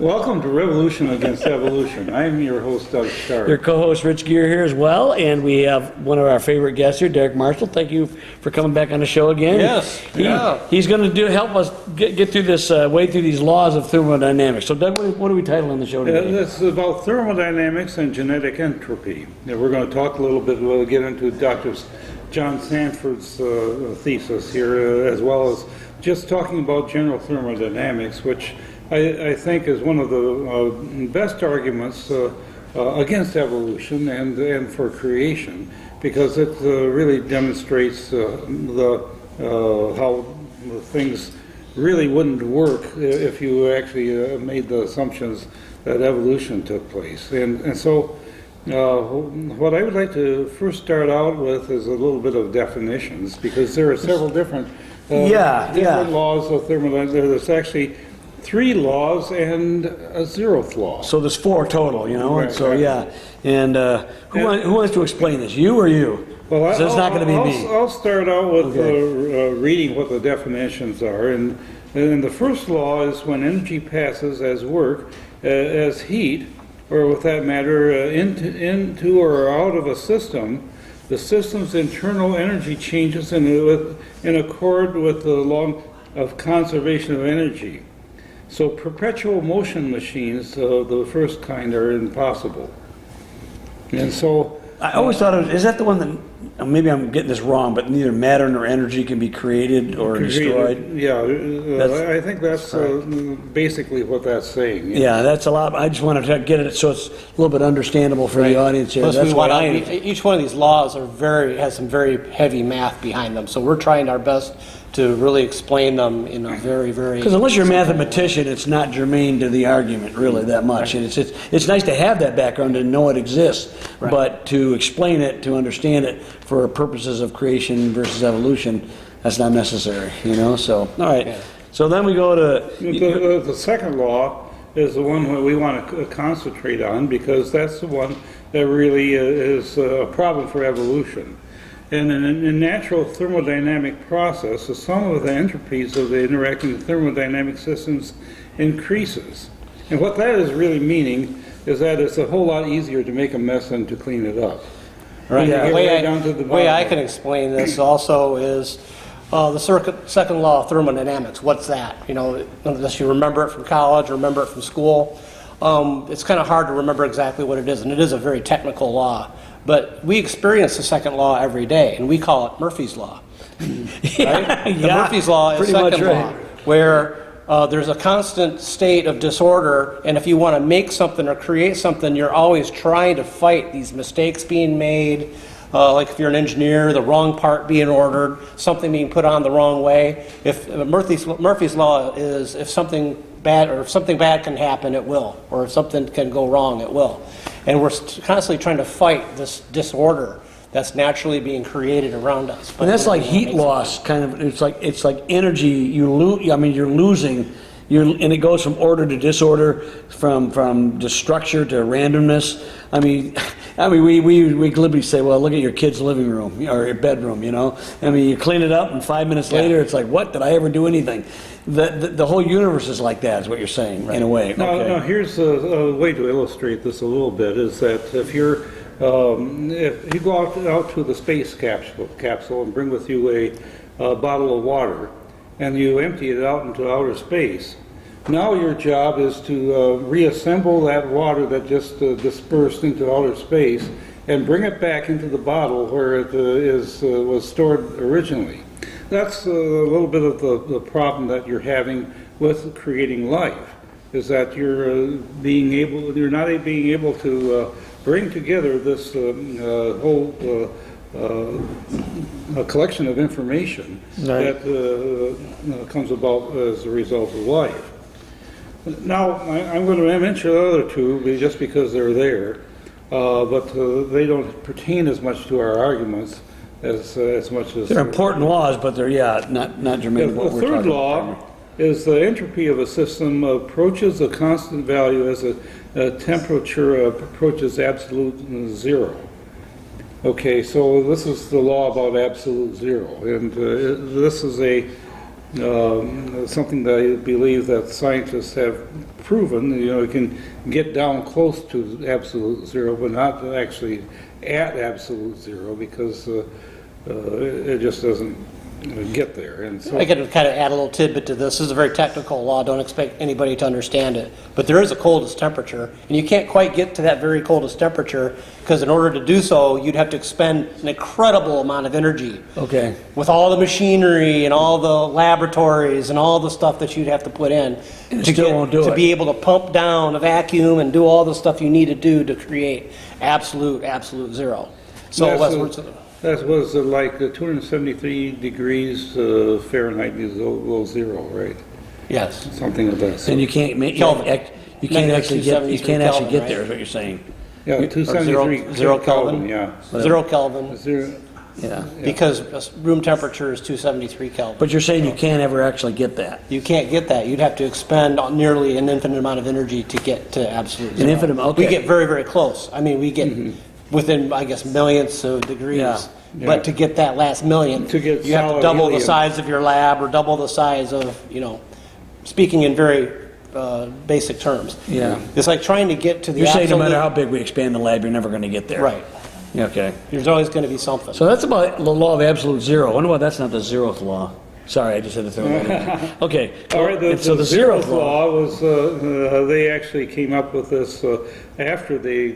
Welcome to Revolution Against Evolution. I'm your host, Doug Starr. Your co-host, Rich Gear, here as well, and we have one of our favorite guests here, Derek Marshall. Thank you for coming back on the show again. Yes. He's going to help us get through this, wade through these laws of thermodynamics. So, Doug, what are we titling the show today? This is about thermodynamics and genetic entropy. And we're going to talk a little bit, we'll get into Dr. John Sanford's thesis here, as well as just talking about general thermodynamics, which I think is one of the best arguments against evolution and for creation, because it really demonstrates how things really wouldn't work if you actually made the assumptions that evolution took place. And so what I would like to first start out with is a little bit of definitions, because there are several different laws of thermodynamics. There's actually 3 laws and a 0th law. So there's 4 total, you know. Right, and so right. yeah, and who wants to explain this? You or you? Well, So it's not going to be me. I'll start out with Okay. reading what the definitions are. And the first law is when energy passes as work, as heat, or with that matter, into or out of a system, the system's internal energy changes in accord with the law of conservation of energy. So perpetual motion machines, the first kind, are impossible. And so I always thought is that the one that, maybe I'm getting this wrong, but neither matter nor energy can be created or destroyed? Yeah, I think that's basically what that's saying. Yeah, that's a lot. I just wanted to get it so it's a little bit understandable for the audience here. Plus, That's what each one of these laws has some very heavy math behind them. So we're trying our best to really explain them in a very, very... Because unless you're a mathematician, it's not germane to the argument really that much. And it's nice to have that background and know it exists, but to explain it, to understand it for purposes of creation versus evolution, that's not necessary, you know? So, all right. Yeah. So then we go to... The second law is the one that we want to concentrate on, because that's the one that really is a problem for evolution. And in a natural thermodynamic process, the sum of the entropies of the interacting thermodynamic systems increases. And what that is really meaning is that it's a whole lot easier to make a mess than to clean it up. Right. Yeah. The way I can explain this also is the second law of thermodynamics. What's that? You know, unless you remember it from college or remember it from school, it's kind of hard to remember exactly what it is, and it is a very technical law. But we experience the second law every day, and we call it Murphy's Law. Right? The Murphy's Law is second law, where there's a constant state of disorder, and if you want to make something or create something, you're always trying to fight these mistakes being made, like if you're an engineer, the wrong part being ordered, something being put on the wrong way. If Murphy's Law is if something bad can happen, it will, or if something can go wrong, it will. And we're constantly trying to fight this disorder that's naturally being created around us. And that's like heat loss, kind of. It's like energy. You lose. I mean, you're losing. And it goes from order to disorder, from structure to randomness. I mean, we glibly say, well, look at your kid's living room or your bedroom. You know, I mean, you clean it up, and 5 minutes later, it's like, what? Did I ever do anything? The whole universe is like that, is what you're saying, in a way. Now, here's a way to illustrate this a little bit, is that if you go out to the space capsule and bring with you a bottle of water, and you empty it out into outer space, now your job is to reassemble that water that just dispersed into outer space and bring it back into the bottle where it was stored originally. That's a little bit of the problem that you're having with creating life, is that you're not being able to bring together this whole collection of information that comes about as a result of life. Now, I'm going to mention the other two just because they're there, but they don't pertain as much to our arguments as much as... They're important laws, but they're, not germane to what we're talking about. The third law is the entropy of a system approaches a constant value as a temperature approaches absolute zero. Okay, so this is the law about absolute zero, and this is something that I believe that scientists have proven. You can get down close to absolute zero, but not actually at absolute zero, because it just doesn't get there. And so I could kind of add a little tidbit to this. This is a very technical law. Don't expect anybody to understand it. But there is a coldest temperature, and you can't quite get to that very coldest temperature, because in order to do so, you'd have to expend an incredible amount of energy. Okay. With all the machinery and all the laboratories and all the stuff that you'd have to put in And it still won't do to it. be able to pump down a vacuum and do all the stuff you need to do to create absolute zero. So that was like 273 degrees Fahrenheit is below zero, right? yes. Something of that. And you can't make, Kelvin. you can't Negative actually get, you 273 can't actually Kelvin, get right? there, is what you're saying. Yeah, 273 zero Kelvin. yeah. 0 Kelvin, Zero, Yeah. because room temperature is 273 Kelvin. But you're saying you can't ever actually get that? You can't get that. You'd have to expend nearly an infinite amount of energy to get to absolute zero. infinite, okay. We get very, very close. I mean, we get within, I guess, millionths of degrees. Yeah. But to get that last millionth, To get you have to solid double the helium. size of your lab or double the size of, speaking in very basic terms. Yeah. It's like trying to get to the You're saying no absolute- matter how big we expand the lab, you're never going to get there? Right. Okay. There's always going to be something. So that's about the law of absolute zero. I wonder why that's not the zeroth law. Sorry, I just had to throw that in. Okay. All right, And so the zeroth law. was, they actually came up with this after they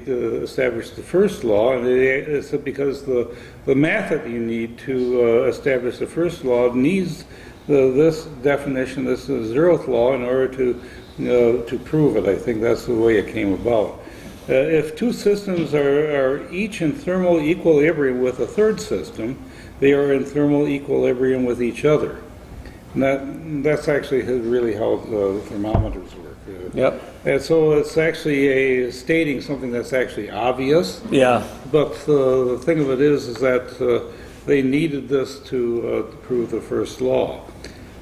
established the first law, and it's because the math that you need to establish the first law needs this definition, this zeroth law, in order to prove it. I think that's the way it came about. If two systems are each in thermal equilibrium with a third system, they are in thermal equilibrium with each other. And that's actually really how the thermometers work. Yep. And so it's actually stating something that's actually obvious, Yeah. but the thing of it is that they needed this to prove the first law.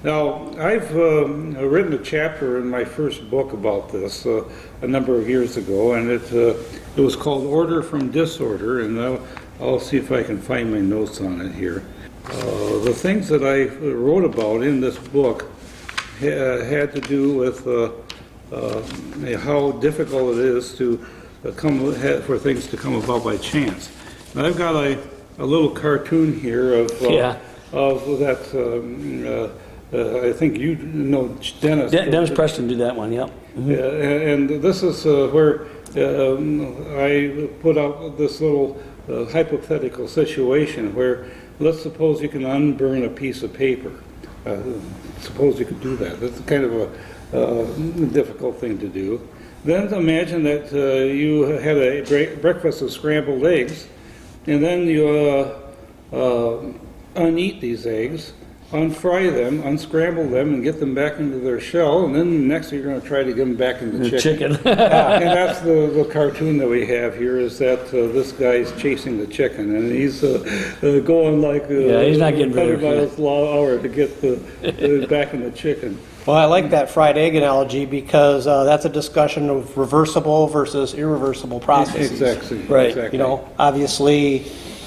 Now, I've written a chapter in my first book about this a number of years ago, and it was called Order from Disorder, and I'll see if I can find my notes on it here. The things that I wrote about in this book had to do with how difficult it is to for things to come about by chance. And I've got a little cartoon here of that. I think you know Dennis. Dennis Preston did that one, yep. Yeah, and this is where I put out this little hypothetical situation where, let's suppose you can unburn a piece of paper. Suppose you could do that. That's kind of a difficult thing to do. Then imagine that you had a breakfast of scrambled eggs, and then you uneat these eggs, unfry them, unscramble them, and get them back into their shell, and then next you're going to try to get them back into chicken. And that's the cartoon that we have here, is that this guy's chasing the chicken, and he's going like he's not getting 100 very miles an hour to get back in the chicken. Well, I like that fried egg analogy because that's a discussion of reversible versus irreversible processes. Exactly. Right. Exactly. Obviously,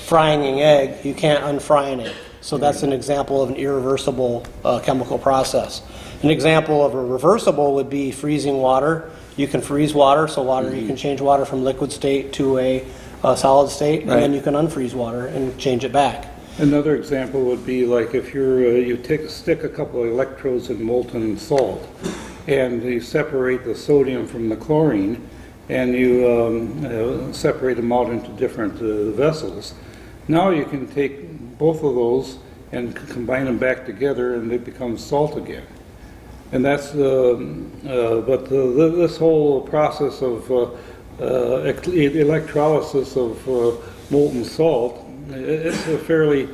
frying an egg, you can't unfry an egg. So that's an example of an irreversible chemical process. An example of a reversible would be freezing water. You can freeze water, so you can change water from liquid state to a solid state, and then you can unfreeze water and change it back. Another example would be like if you stick a couple of electrodes in molten salt, and you separate the sodium from the chlorine, and you separate them out into different vessels. Now you can take both of those and combine them back together, and they become salt again. And that's this whole process of electrolysis of molten salt, it's a fairly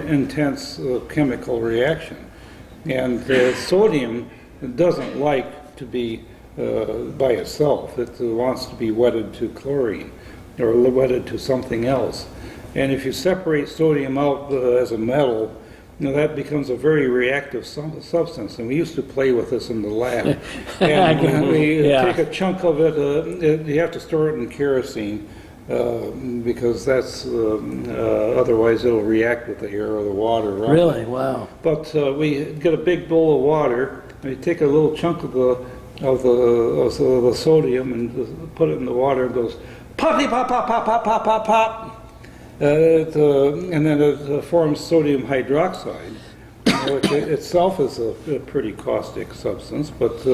intense chemical reaction. And sodium doesn't like to be by itself. It wants to be wedded to chlorine or wedded to something else. And if you separate sodium out as a metal, that becomes a very reactive substance. And we used to play with this in the lab. And when we take a chunk of it, you have to store it in kerosene. because that's otherwise it'll react with the air or the water. Right? Really? Wow. But we get a big bowl of water, and we take a little chunk of the sodium and put it in the water, and goes poppy pop pop pop pop pop pop pop, and then it forms sodium hydroxide, which itself is a pretty caustic substance, but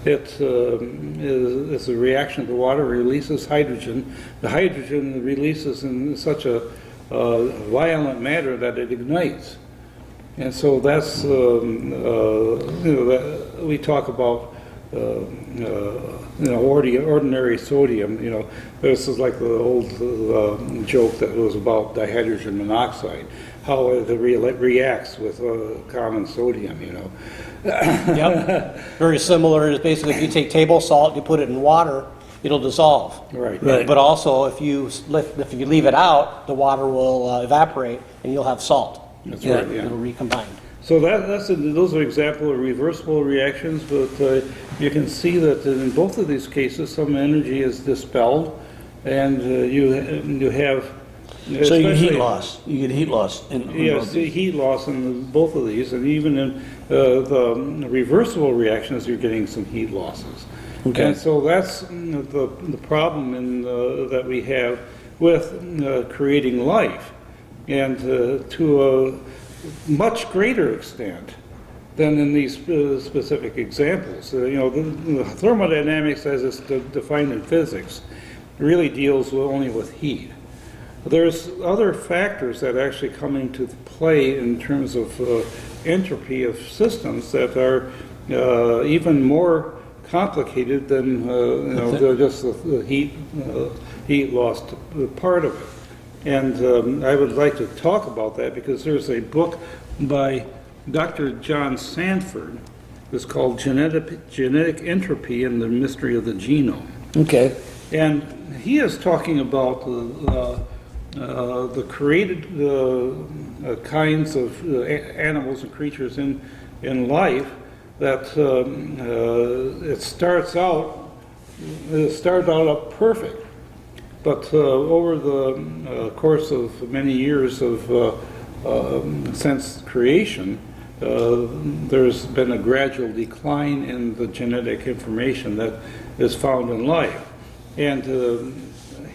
it's a reaction to water, releases hydrogen. The hydrogen releases in such a violent manner that it ignites. And so that's, we talk about, ordinary sodium, this is like the old joke that was about dihydrogen monoxide, how it reacts with common sodium, Yep. Very similar. It's basically if you take table salt, you put it in water, it'll dissolve. Right. Right. But also, if you leave it out, the water will evaporate, and you'll have salt. That's right, yeah. It'll recombine. So those are examples of reversible reactions, but you can see that in both of these cases, some energy is dispelled, and you have. So you get heat loss. You get heat loss. Yes, the heat loss in both of these, and even in the reversible reactions, you're getting some heat losses. Okay. And so that's the problem that we have with creating life, and to a much greater extent than in these specific examples. The thermodynamics, as it's defined in physics, really deals only with heat. There's other factors that actually come into play in terms of entropy of systems that are even more complicated than just the heat loss part of it. And I would like to talk about that because there's a book by Dr. John Sanford. It's called Genetic Entropy and the Mystery of the Genome. Okay. And he is talking about the created kinds of animals and creatures in life that it started out up perfect, but over the course of many years of since creation, there's been a gradual decline in the genetic information that is found in life. And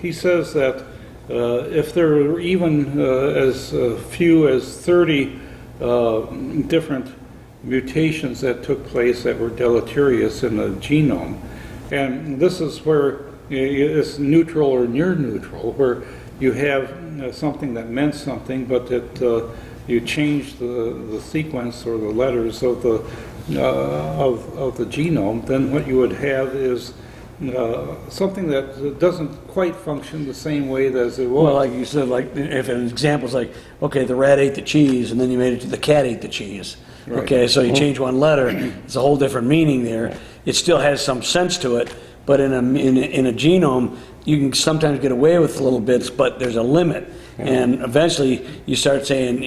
he says that if there are even as few as 30 different mutations that took place that were deleterious in the genome, and this is where it's neutral or near neutral, where you have something that meant something, but that you change the sequence or the letters of the genome, then what you would have is something that doesn't quite function the same way as it was. Well, like you said, like if an example's like, okay, the rat ate the cheese, and then you made it to the cat ate the cheese. Right. Okay, so you change one letter, it's a whole different meaning there. It still has some sense to it, but in a genome, you can sometimes get away with little bits, but there's a limit. And eventually, you start saying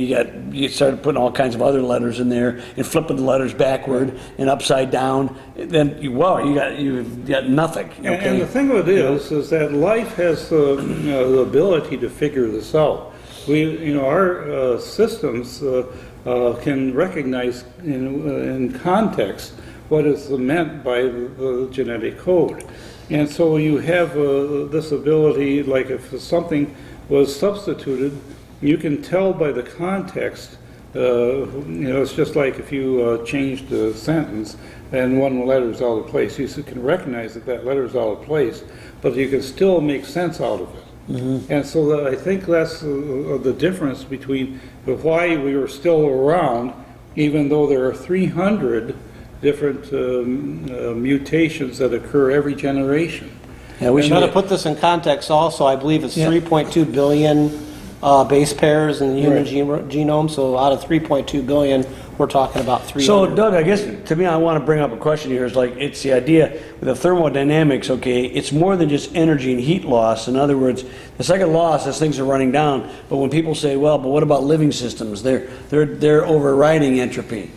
you start putting all kinds of other letters in there and flipping the letters backward and upside down. Then you've got nothing. Okay? And the thing of it is that life has the ability to figure this out. Our systems can recognize in context what is meant by the genetic code. And so you have this ability, like if something was substituted, you can tell by the context. It's just like if you changed a sentence and one letter's out of place. You can recognize that letter's out of place, but you can still make sense out of it. Mm-hmm. And so I think that's the difference between why we are still around, even though there are 300 different mutations that occur every generation. Yeah, we should put this in context also. I believe it's 3.2 billion base pairs in the human genome. So out of 3.2 billion, we're talking about 300. So, Doug, I guess to me, I want to bring up a question here. Is like it's the idea with the thermodynamics. Okay, it's more than just energy and heat loss. In other words, the second law says things are running down. But when people say, "Well, but what about living systems?" They're overriding entropy.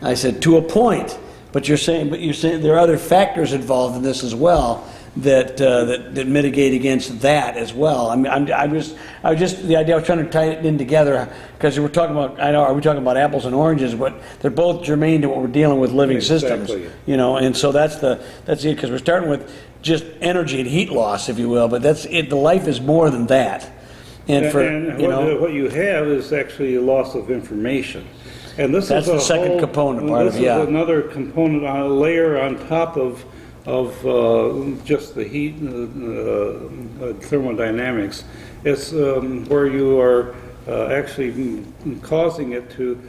I said to a point. But you're saying there are other factors involved in this as well that mitigate against that as well. I mean, the idea I was trying to tie it in together, because we're talking about, I know, are we talking about apples and oranges, but they're both germane to what we're dealing with, living systems, you know, and so that's it, because we're starting with just energy and heat loss, if you will, but that's it, the life is more than that. And what you have is actually a loss of information. And this that's is the second component part of it, yeah. This is another component, on a layer on top of just the heat, thermodynamics. It's where you are actually causing it to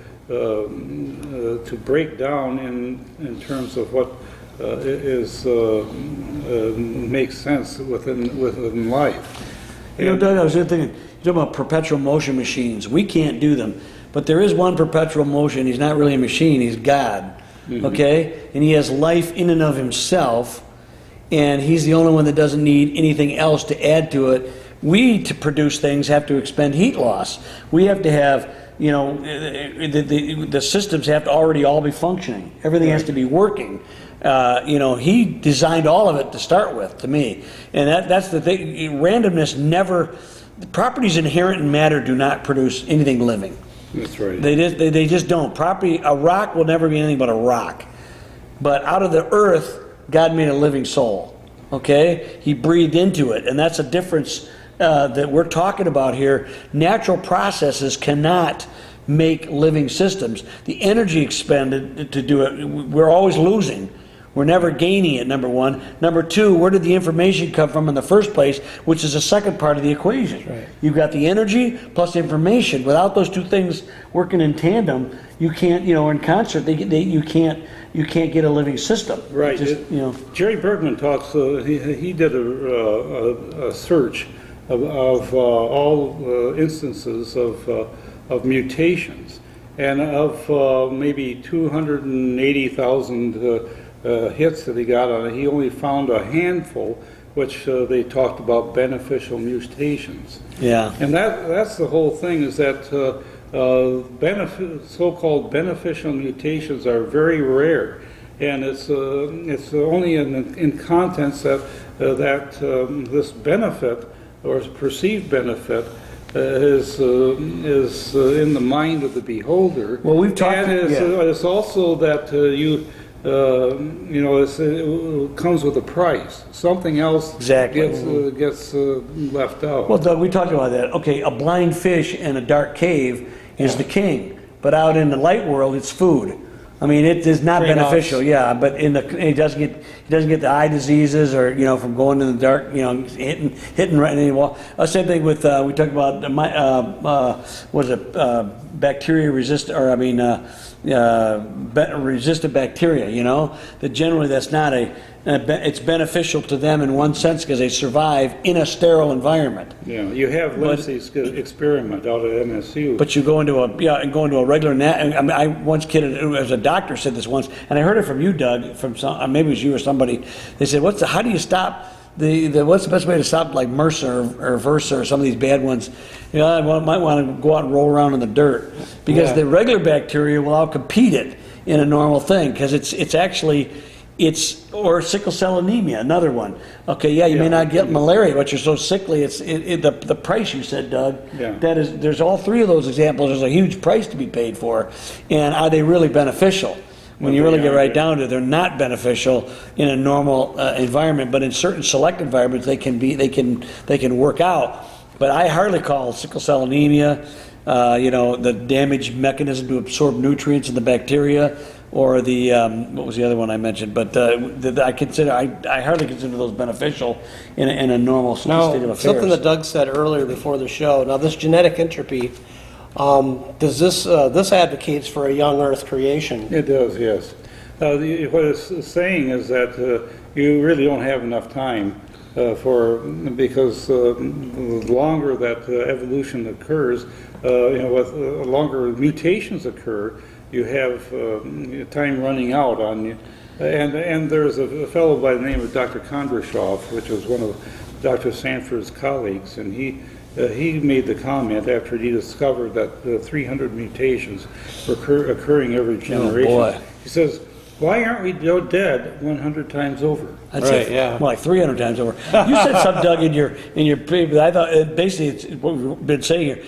break down in terms of what makes sense within life. You know, Doug, I was thinking, you're talking about perpetual motion machines. We can't do them, but there is one perpetual motion. He's not really a machine, he's God, okay? And he has life in and of himself, and he's the only one that doesn't need anything else to add to it. We, to produce things, have to expend heat loss. We have to have, you know, the systems have to already all be functioning. Everything has to be working. You know, he designed all of it to start with, to me. And that's the thing. Randomness never, the properties inherent in matter do not produce anything living. That's right. They just don't. A rock will never be anything but a rock. But out of the earth, God made a living soul. Okay? He breathed into it. And that's a difference that we're talking about here. Natural processes cannot make living systems. The energy expended to do it, we're always losing. We're never gaining it, number one. Number two, where did the information come from in the first place, which is the second part of the equation. Right. You've got the energy plus the information. Without those two things working in tandem, you can't, you know, in concert, you can't get a living system. Right. Just, you know. Jerry Bergman talks, he did a search of all instances of mutations, and of maybe 280,000 hits that he got on it, he only found a handful which they talked about beneficial mutations. Yeah. And that's the whole thing, is that so-called beneficial mutations are very rare, and it's only in contents that this benefit or perceived benefit is in the mind of the beholder. Well, we've talked. And it's also that you know, it comes with a price. Something else gets left out. Well, Doug, we talked about that. Okay, a blind fish in a dark cave is the king, but out in the light world, it's food. I mean, it is not beneficial, yeah. But he doesn't get the eye diseases, or, you know, from going in the dark, you know, hitting right in the wall. Same thing with we talked about bacteria resistant, or I mean resistant bacteria. You know, that generally that's not it's beneficial to them in one sense because they survive in a sterile environment. Yeah, you have Lindsay's experiment out at MSU. But you go into a regular I mean, I once kidded, as a doctor said this once, and I heard it from you, Doug, from maybe it was you or somebody. They said, how do you stop what's the best way to stop, like MRSA or VRSA or some of these bad ones? You know, I might want to go out and roll around in the dirt, because the regular bacteria will outcompete it in a normal thing, because or sickle cell anemia, another one. Okay, you may not get malaria, but you're so sickly. The price you said, Doug. Yeah. There's all three of those examples. There's a huge price to be paid for, and are they really beneficial? When you really get right down to it, they're not beneficial in a normal environment, but in certain select environments they can work out. But I hardly call sickle cell anemia, you know, the damage mechanism to absorb nutrients in the bacteria, or the what was the other one I mentioned? But I hardly consider those beneficial in a normal state of affairs. Something that Doug said earlier before the show. Now, this genetic entropy, does this advocates for a young Earth creation? It does, yes. What it's saying is that you really don't have enough time because the longer that evolution occurs, you know, with longer mutations occur, you have time running out on you. And there's a fellow by the name of Dr. Kondrashov, which was one of Dr. Sanford's colleagues, and he made the comment after he discovered that 300 mutations were occurring every generation. Oh, boy. He says, why aren't we dead 100 times over? I'd Right, say yeah. more like 300 times over. You said something, Doug, in your paper. I thought basically it's what we've been saying here.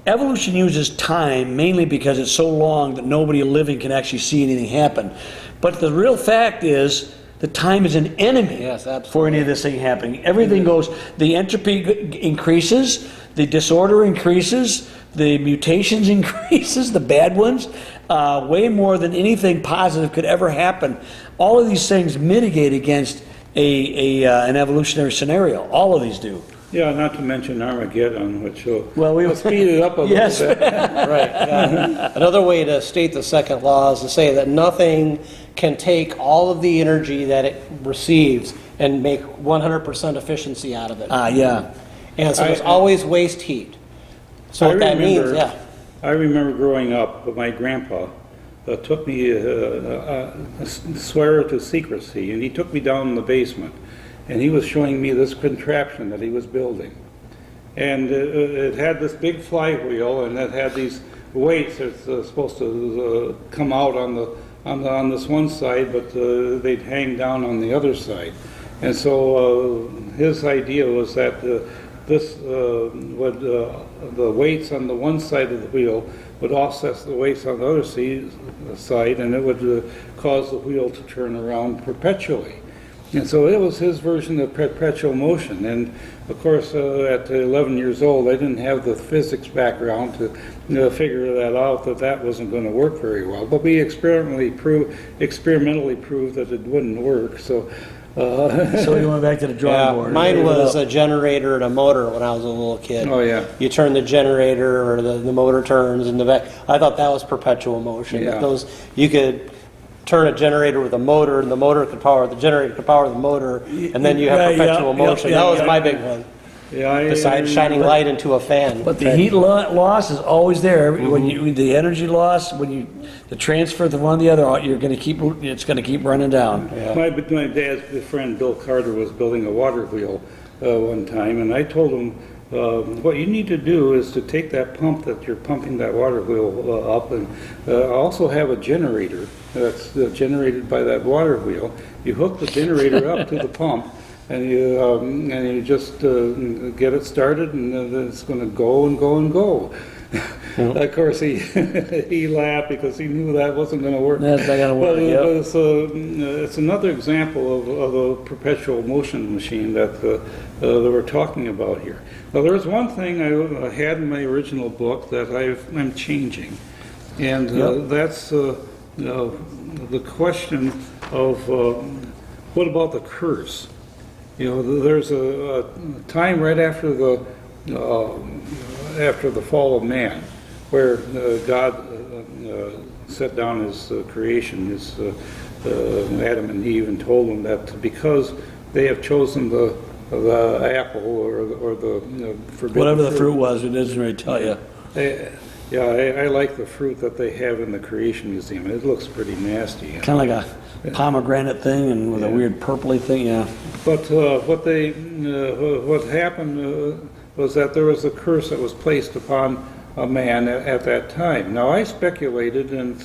Evolution uses time mainly because it's so long that nobody living can actually see anything happen. But the real fact is that time is an enemy Yes, absolutely. for any of this thing happening. Everything goes, the entropy increases, the disorder increases, the mutations increases, the bad ones, way more than anything positive could ever happen. All of these things mitigate against an evolutionary scenario. All of these do. Yeah, not to mention Armageddon, which will Well, speed it up a Yes. little bit. Right. Yeah. Another way to state the second law is to say that nothing can take all of the energy that it receives and make 100% efficiency out of it. Yeah. And so there's always waste heat. So what that means, yeah. I remember growing up, my grandpa took me, swear to secrecy, and he took me down in the basement, and he was showing me this contraption that he was building. And it had this big flywheel, and it had these weights that's supposed to come out on this one side, but they'd hang down on the other side. And so his idea was that this would the weights on the one side of the wheel would offset the weights on the other side, and it would cause the wheel to turn around perpetually. And so it was his version of perpetual motion. And of course, at 11 years old, I didn't have the physics background to figure that out, that wasn't going to work very well. But we experimentally proved that it wouldn't work. So we went back to the drawing board. Mine was a generator and a motor when I was a little kid. Oh, yeah. You turn the generator or the motor turns in the back. I thought that was perpetual motion. Yeah. You could turn a generator with a motor, and the motor could power the generator, could power the motor, and then you have perpetual motion. That was my big one. yeah, Besides shining light into a fan. But the heat loss is always there. When the energy loss, the transfer from one to the other, it's going to keep running down. My dad's friend Bill Carter was building a water wheel one time, and I told him, what you need to do is to take that pump that you're pumping that water wheel up, and also have a generator that's generated by that water wheel. You hook the generator up to the pump, and you just get it started, and then it's going to go and go and go. Of course, he laughed because he knew that wasn't going to work. That's not going to work. But it's another example of a perpetual motion machine that we're talking about here. Now, there's one thing I had in my original book that I'm changing, and that's the question of what about the curse? There's a time right after the fall of man, where God set down his creation, his Adam and Eve, and told them that because they have chosen the apple or the forbidden Whatever the fruit was, it doesn't really tell you. I like the fruit that they have in the Creation Museum. It looks pretty nasty. Kind of like a pomegranate thing and with a weird purpley thing, yeah. But what happened was that there was a curse that was placed upon a man at that time. Now, I speculated, and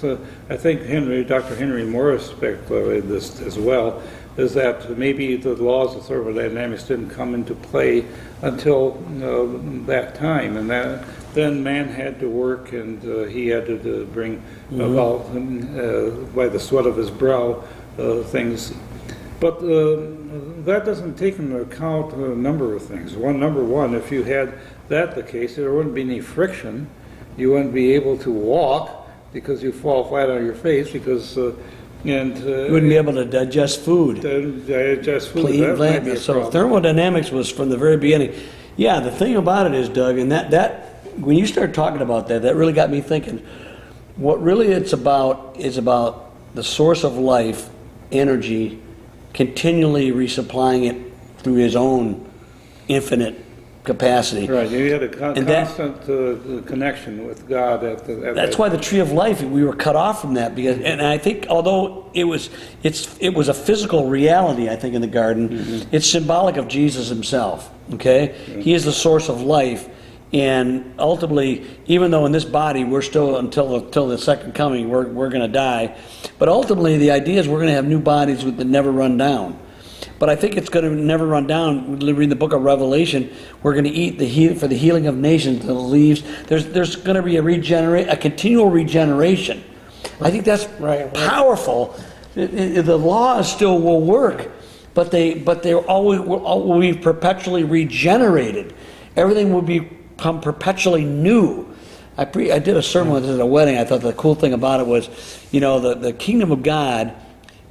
I think Dr. Henry Morris speculated this as well, is that maybe the laws of thermodynamics didn't come into play until that time, and then man had to work, and he had to bring about, by the sweat of his brow, things. But that doesn't take into account a number of things. Number one, if you had that the case, there wouldn't be any friction. You wouldn't be able to walk because you fall flat on your face because you wouldn't be able to digest food. Digest food. That might be a So problem. thermodynamics was from the very beginning. Yeah, the thing about it is, Doug, and that when you start talking about that really got me thinking. What really it's about is about the source of life, energy, continually resupplying it through his own infinite capacity. Right, you had a And that- constant connection with God at That's why the tree of life, we were cut off from that, because, and I think although it was a physical reality, I think, in the garden, it's symbolic of Jesus himself, okay? He is the source of life, And ultimately, even though in this body we're still until the second coming, we're going to die, but ultimately the idea is we're going to have new bodies that never run down. But I think it's going to never run down. Reading the book of Revelation, we're going to eat for the healing of nations, the leaves. There's going to be a continual regeneration. I think that's powerful. The laws still will work, but they always will be perpetually regenerated. Everything will become perpetually new. I did a sermon with this at a wedding. I thought the cool thing about it was, the kingdom of God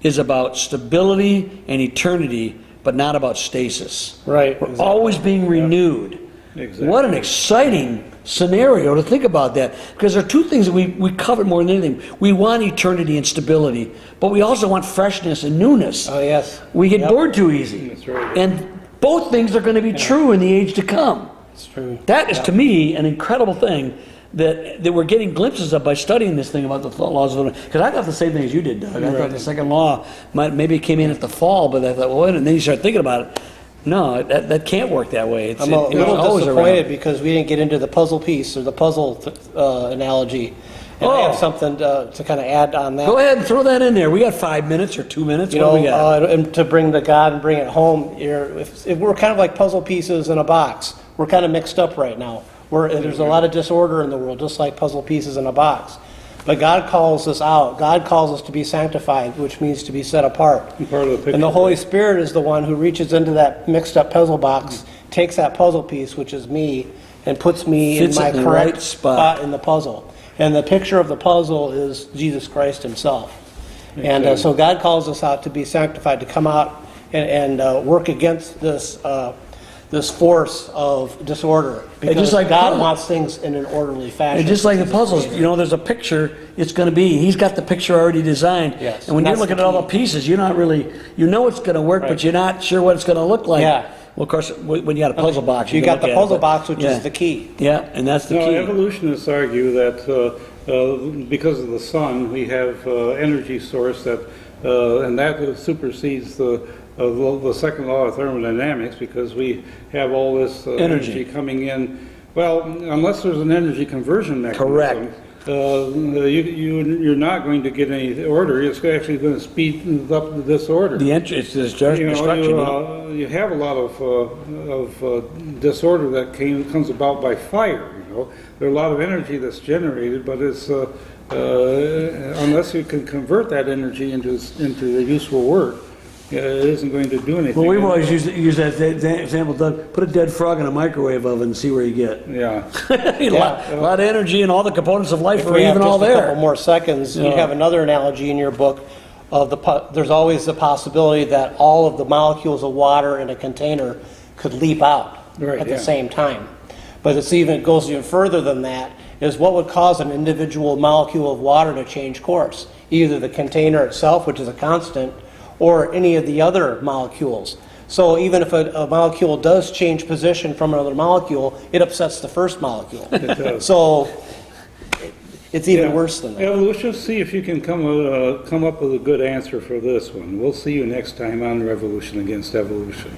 is about stability and eternity, but not about stasis. Right. We're always being renewed. Exactly. What an exciting scenario to think about that. Because there are two things that we cover more than anything. We want eternity and stability, but we also want freshness and newness. Oh, yes. We get bored too easy. That's right. And both things are going to be true in the age to come. It's true. That is, to me, an incredible thing that we're getting glimpses of by studying this thing about the laws of the... Because I thought the same thing as you did, Doug. I thought the second law maybe it came in at the fall, but I thought, well, wait, and then you start thinking about it. No, that can't work that way. I'm a little disappointed because we didn't get into the puzzle piece or the puzzle analogy. And I have something to kind of add on that. Go ahead and throw that in there. We got 5 minutes or 2 minutes. What do we got? And to bring the God and bring it home, if we're kind of like puzzle pieces in a box. We're kind of mixed up right now. There's a lot of disorder in the world, just like puzzle pieces in a box. But God calls us out. God calls us to be sanctified, which means to be set apart. Part of the picture. And the Holy Spirit is the one who reaches into that mixed up puzzle box, takes that puzzle piece, which is me, and puts me in my correct spot in the puzzle. And the picture of the puzzle is Jesus Christ himself. And so God calls us out to be sanctified, to come out and work against this force of disorder. Because just like God wants things in an orderly fashion. And just like the puzzles, there's a picture it's going to be. He's got the picture already designed. Yes, and when and you're that's looking the at all key. the pieces, you're not really, it's going to work, but you're not sure what it's going to look like. Yeah. Well, of course, when you got a puzzle box, You can got look the at puzzle it, but- box, which is the key. Yeah, and that's the No, key. evolutionists argue that because of the sun, we have energy source and that supersedes the second law of thermodynamics, because we have all this energy coming in. Well, unless there's an energy conversion mechanism, Correct. You're not going to get any order. It's actually going to speed up the disorder. It's destruction. You have a lot of disorder that comes about by fire. There are a lot of energy that's generated, but it's unless you can convert that energy into the useful work, it isn't going to do anything. Well, we've always used that example, Doug. Put a dead frog in a microwave oven and see where you get. Yeah. a lot of energy and all the components of life If are we have even all just a there. couple more seconds, you have another analogy in your book of there's always the possibility that all of the molecules of water in a container could leap out at the same time. But it goes even further than that, is what would cause an individual molecule of water to change course? Either the container itself, which is a constant, or any of the other molecules. So even if a molecule does change position from another molecule, it upsets the first molecule. It does. So it's even worse than that. Evolutionists, see if you can come up with a good answer for this one. We'll see you next time on Revolution Against Evolution.